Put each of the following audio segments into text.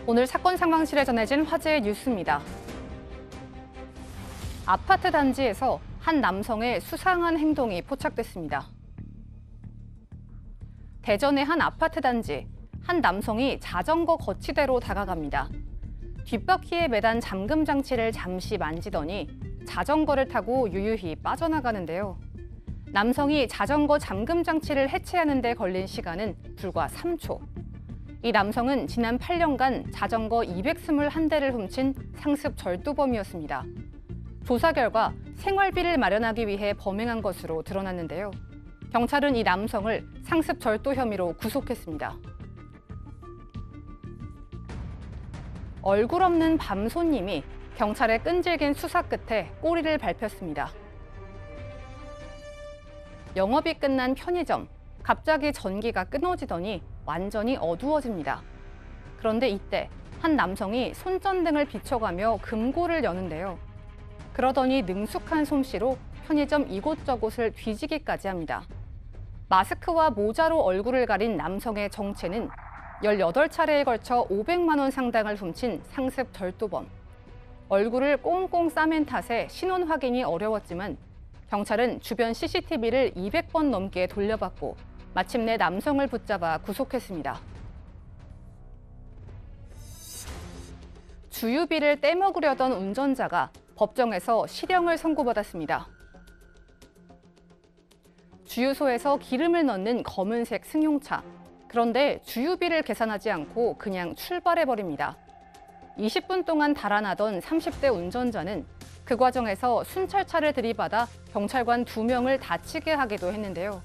오늘 사건 상황실에 전해진 화제의 뉴스입니다. 아파트 단지에서 한 남성의 수상한 행동이 포착됐습니다. 대전의 한 아파트 단지, 한 남성이 자전거 거치대로 다가갑니다. 뒷바퀴에 매단 잠금 장치를 잠시 만지더니 자전거를 타고 유유히 빠져나가는데요. 남성이 자전거 잠금 장치를 해체하는 데 걸린 시간은 불과 3초. 이 남성은 지난 8년간 자전거 221대를 훔친 상습 절도범이었습니다. 조사 결과 생활비를 마련하기 위해 범행한 것으로 드러났는데요. 경찰은 이 남성을 상습 절도 혐의로 구속했습니다. 얼굴 없는 밤손님이 경찰의 끈질긴 수사 끝에 꼬리를 밟혔습니다. 영업이 끝난 편의점, 갑자기 전기가 끊어지더니 완전히 어두워집니다. 그런데 이때 한 남성이 손전등을 비춰가며 금고를 여는데요. 그러더니 능숙한 솜씨로 편의점 이곳저곳을 뒤지기까지 합니다. 마스크와 모자로 얼굴을 가린 남성의 정체는 18차례에 걸쳐 500만 원 상당을 훔친 상습 절도범. 얼굴을 꽁꽁 싸맨 탓에 신원 확인이 어려웠지만 경찰은 주변 CCTV를 200번 넘게 돌려봤고 마침내 남성을 붙잡아 구속했습니다. 주유비를 떼먹으려던 운전자가 법정에서 실형을 선고받았습니다. 주유소에서 기름을 넣는 검은색 승용차. 그런데 주유비를 계산하지 않고 그냥 출발해버립니다. 20분 동안 달아나던 30대 운전자는 그 과정에서 순찰차를 들이받아 경찰관 2명을 다치게 하기도 했는데요.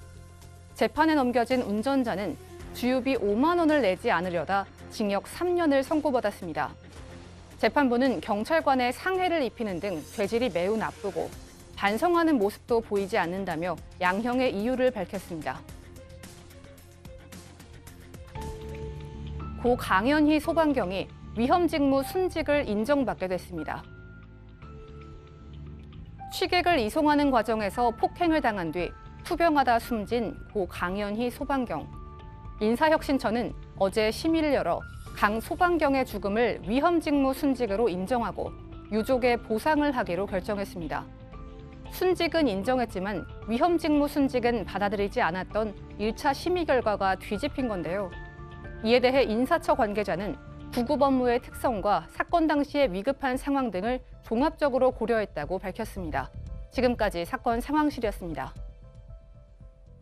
재판에 넘겨진 운전자는 주유비 5만 원을 내지 않으려다 징역 3년을 선고받았습니다. 재판부는 경찰관에 상해를 입히는 등 죄질이 매우 나쁘고 반성하는 모습도 보이지 않는다며 양형의 이유를 밝혔습니다. 고 강연희 소방경이 위험직무 순직을 인정받게 됐습니다. 취객을 이송하는 과정에서 폭행을 당한 뒤 투병하다 숨진 고 강연희 소방경. 인사혁신처는 어제 심의를 열어 강 소방경의 죽음을 위험직무 순직으로 인정하고 유족에 보상을 하기로 결정했습니다. 순직은 인정했지만 위험직무 순직은 받아들이지 않았던 1차 심의 결과가 뒤집힌 건데요. 이에 대해 인사처 관계자는 구급 업무의 특성과 사건 당시의 위급한 상황 등을 종합적으로 고려했다고 밝혔습니다. 지금까지 사건 상황실이었습니다.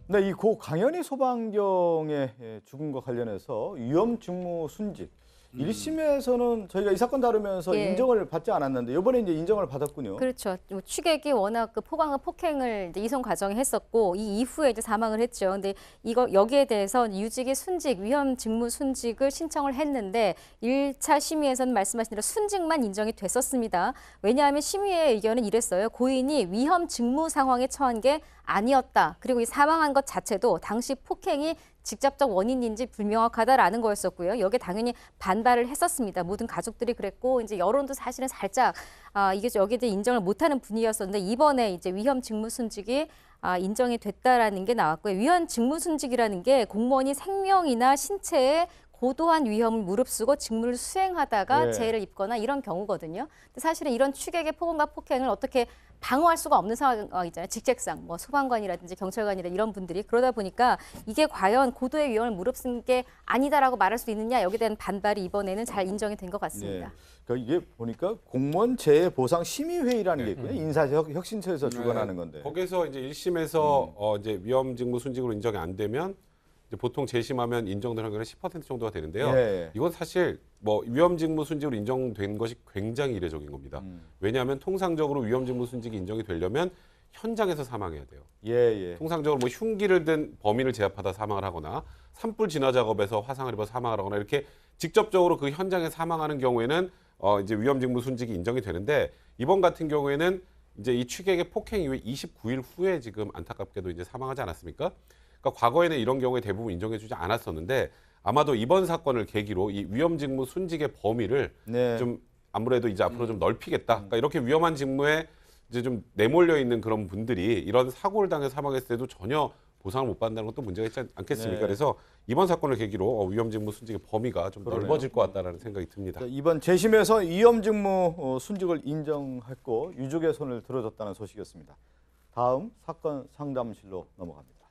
네, 이 고 강연희 소방경의 죽음과 관련해서 위험직무 순직 1심에서는 저희가 이 사건 다루면서 예. 인정을 받지 않았는데 이번에 이제 인정을 받았군요. 그렇죠. 취객이 워낙 그 폭행을 이제 이송 과정에 했었고 이 이후에 이제 사망을 했죠. 근데 여기에 대해서 유직의 순직, 위험 직무 순직을 신청을 했는데 1차 심의에서는 말씀하신 대로 순직만 인정이 됐었습니다. 왜냐하면 심의의 의견은 이랬어요. 고인이 위험 직무 상황에 처한 게 아니었다. 그리고 이 사망한 것 자체도 당시 폭행이 직접적 원인인지 불명확하다라는 거였었고요. 여기에 당연히 반발을 했었습니다. 모든 가족들이 그랬고 이제 여론도 사실은 살짝 이게 여기에 대해 인정을 못하는 분위기였었는데 이번에 이제 위험 직무 순직이 인정이 됐다라는 게 나왔고요. 위험 직무 순직이라는 게 공무원이 생명이나 신체에 고도한 위험을 무릅쓰고 직무를 수행하다가 예. 재해를 입거나 이런 경우거든요. 근데 사실은 이런 취객의 폭언과 폭행을 어떻게 방어할 수가 없는 상황이잖아요. 직책상 뭐 소방관이라든지 경찰관이라든지 이런 분들이 그러다 보니까 이게 과연 고도의 위험을 무릅쓴 게 아니다라고 말할 수 있느냐 여기에 대한 반발이 이번에는 잘 인정이 된 것 같습니다. 네. 그러니까 이게 보니까 공무원 재해 보상 심의회의라는 게 있군요. 인사혁신처에서 주관하는 건데. 거기서 이제 1심에서 이제 위험직무 순직으로 인정이 안 되면 이제 보통 재심하면 인정될 확률은 10% 정도가 되는데요. 예. 이건 사실 뭐 위험직무 순직으로 인정된 것이 굉장히 이례적인 겁니다. 왜냐하면 통상적으로 위험직무 순직이 인정이 되려면 현장에서 사망해야 돼요. 예. 통상적으로 뭐 흉기를 든 범인을 제압하다 사망을 하거나 산불 진화 작업에서 화상을 입어 사망을 하거나 이렇게 직접적으로 그 현장에 사망하는 경우에는 이제 위험직무 순직이 인정이 되는데 이번 같은 경우에는 이제 이 취객의 폭행 이후에 29일 후에 지금 안타깝게도 이제 사망하지 않았습니까? 그러니까 과거에는 이런 경우에 대부분 인정해주지 않았었는데 아마도 이번 사건을 계기로 이 위험직무 순직의 범위를 네. 좀 아무래도 이제 앞으로 좀 넓히겠다. 그러니까 이렇게 위험한 직무에 이제 좀 내몰려 있는 그런 분들이 이런 사고를 당해 사망했을 때도 전혀 보상을 못 받는다는 것도 문제가 있지 않겠습니까? 네. 그래서 이번 사건을 계기로 위험직무 순직의 범위가 좀 그러네요. 넓어질 것 같다라는 생각이 듭니다. 자, 이번 재심에서 위험직무 순직을 인정했고 유족의 손을 들어줬다는 소식이었습니다. 다음 사건 상담실로 넘어갑니다.